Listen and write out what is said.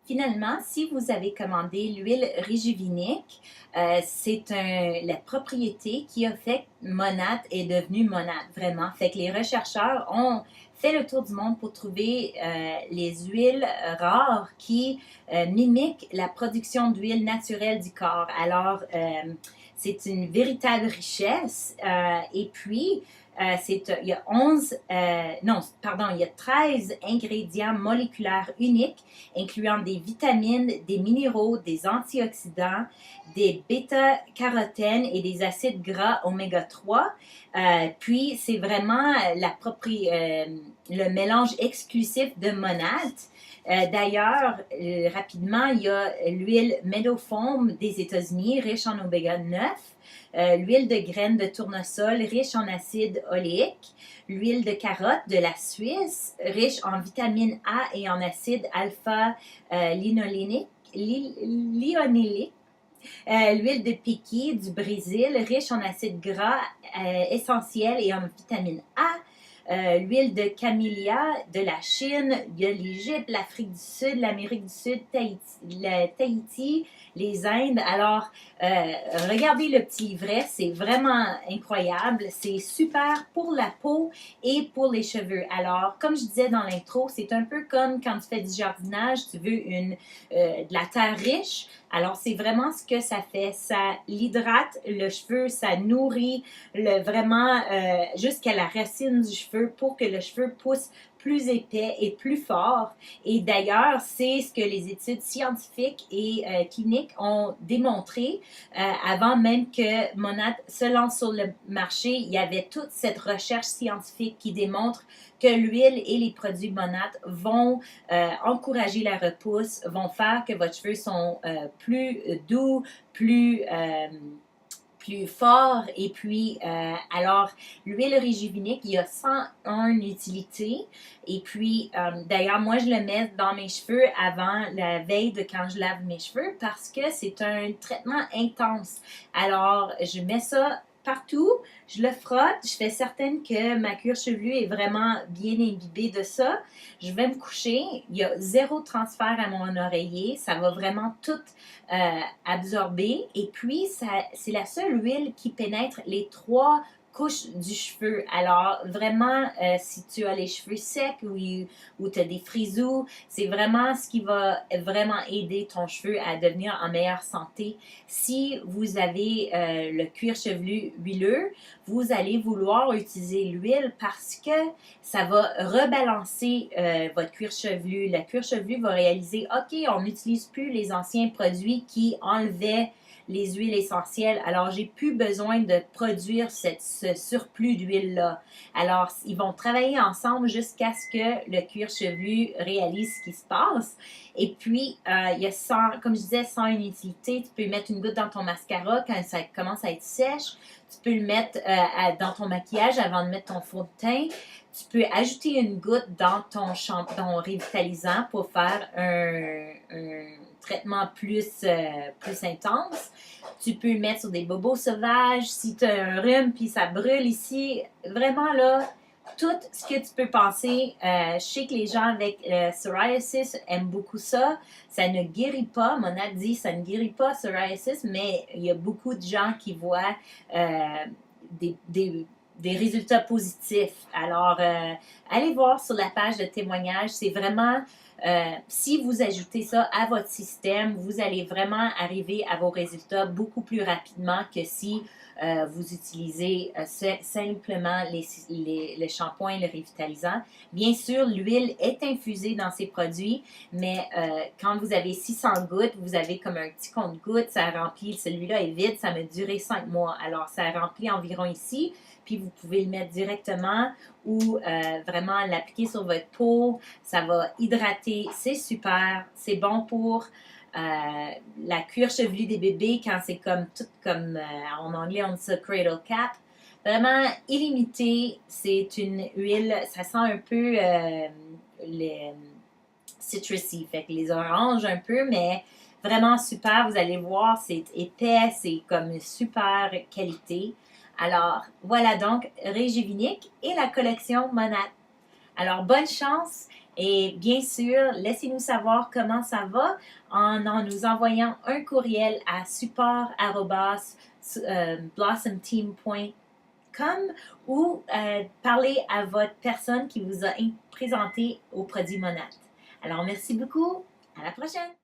Finalement, si vous avez commandé l'huile Régivinique, c'est la propriété qui a fait que Monad est devenu Monad, vraiment. Fait que les chercheurs ont fait le tour du monde pour trouver les huiles rares qui mimiquent la production d'huile naturelle du corps. Alors, c'est une véritable richesse. Et puis, il y a 11, non, pardon, il y a 13 ingrédients moléculaires uniques, incluant des vitamines, des minéraux, des antioxydants, des bêta-carotènes et des acides gras oméga 3. Puis, c'est vraiment le mélange exclusif de Monad. D'ailleurs, rapidement, il y a l'huile Meadowfoam des États-Unis, riche en oméga 9. L'huile de graines de tournesol riche en acide oléique, l'huile de carotte de la Suisse riche en vitamine A et en acide alpha-linolénique, l'huile de piqui du Brésil riche en acides gras essentiels et en vitamine A, l'huile de camellia de la Chine, il y a l'Égypte, l'Afrique du Sud, l'Amérique du Sud, Tahiti, les Indes. Alors, regardez le petit livret, c'est vraiment incroyable. C'est super pour la peau et pour les cheveux. Alors, comme je disais dans l'intro, c'est un peu comme quand tu fais du jardinage, tu veux de la terre riche. Alors, c'est vraiment ce que ça fait. Ça l'hydrate le cheveu, ça nourrit vraiment jusqu'à la racine du cheveu pour que le cheveu pousse plus épais et plus fort. Et d'ailleurs, c'est ce que les études scientifiques et cliniques ont démontré. Avant même que Monad se lance sur le marché, il y avait toute cette recherche scientifique qui démontre que l'huile et les produits Monad vont encourager la repousse, vont faire que votre cheveu sont plus doux, plus fort. Et puis, alors, l'huile Régivinique, il y a 101 utilités. Et puis, d'ailleurs, moi, je le mets dans mes cheveux avant la veille de quand je lave mes cheveux parce que c'est un traitement intense. Alors, je mets ça partout, je le frotte, je fais certaine que ma cuir chevelue est vraiment bien imbibée de ça. Je vais me coucher, il y a zéro transfert à mon oreiller, ça va vraiment tout absorber. Et puis, c'est la seule huile qui pénètre les 3 couches du cheveu. Alors, vraiment, si tu as les cheveux secs ou tu as des frisous, c'est vraiment ce qui va vraiment aider ton cheveu à devenir en meilleure santé. Si vous avez le cuir chevelu huileux, vous allez vouloir utiliser l'huile parce que ça va rebalancer votre cuir chevelu. Le cuir chevelu va réaliser, OK, on n'utilise plus les anciens produits qui enlevaient les huiles essentielles. Alors, j'ai plus besoin de produire ce surplus d'huile-là. Alors, ils vont travailler ensemble jusqu'à ce que le cuir chevelu réalise ce qui se passe. Et puis, il y a 100, comme je disais, 100 utilités. Tu peux mettre une goutte dans ton mascara quand ça commence à être sèche. Tu peux le mettre dans ton maquillage avant de mettre ton fond de teint. Tu peux ajouter une goutte dans ton revitalisant pour faire un traitement plus intense. Tu peux le mettre sur des bobos sauvages. Si tu as un rhume puis ça brûle ici, vraiment là, tout ce que tu peux penser. Je sais que les gens avec psoriasis aiment beaucoup ça. Ça ne guérit pas. Monad dit ça ne guérit pas psoriasis, mais il y a beaucoup de gens qui voient des résultats positifs. Alors, allez voir sur la page de témoignage. C'est vraiment, si vous ajoutez ça à votre système, vous allez vraiment arriver à vos résultats beaucoup plus rapidement que si vous utilisez simplement le shampoing et le revitalisant. Bien sûr, l'huile est infusée dans ces produits, mais quand vous avez 600 gouttes, vous avez comme un petit compte-gouttes, ça remplit, celui-là est vide, ça m'a duré 5 mois. Alors, ça remplit environ ici, puis vous pouvez le mettre directement ou vraiment l'appliquer sur votre peau. Ça va hydrater, c'est super, c'est bon pour la cuir chevelue des bébés quand c'est comme en anglais on dit ça cradle cap. Vraiment illimité, c'est une huile, ça sent un peu les citrusy, fait que les oranges un peu, mais vraiment super, vous allez voir, c'est épais, c'est comme super qualité. Alors, voilà donc Régivinique et la collection Monad. Alors, bonne chance Et bien sûr, laissez-nous savoir comment ça va en nous envoyant un courriel à support@blossomteam.com ou parler à votre personne qui vous a présenté au produit Monat. Alors, merci beaucoup. À la prochaine!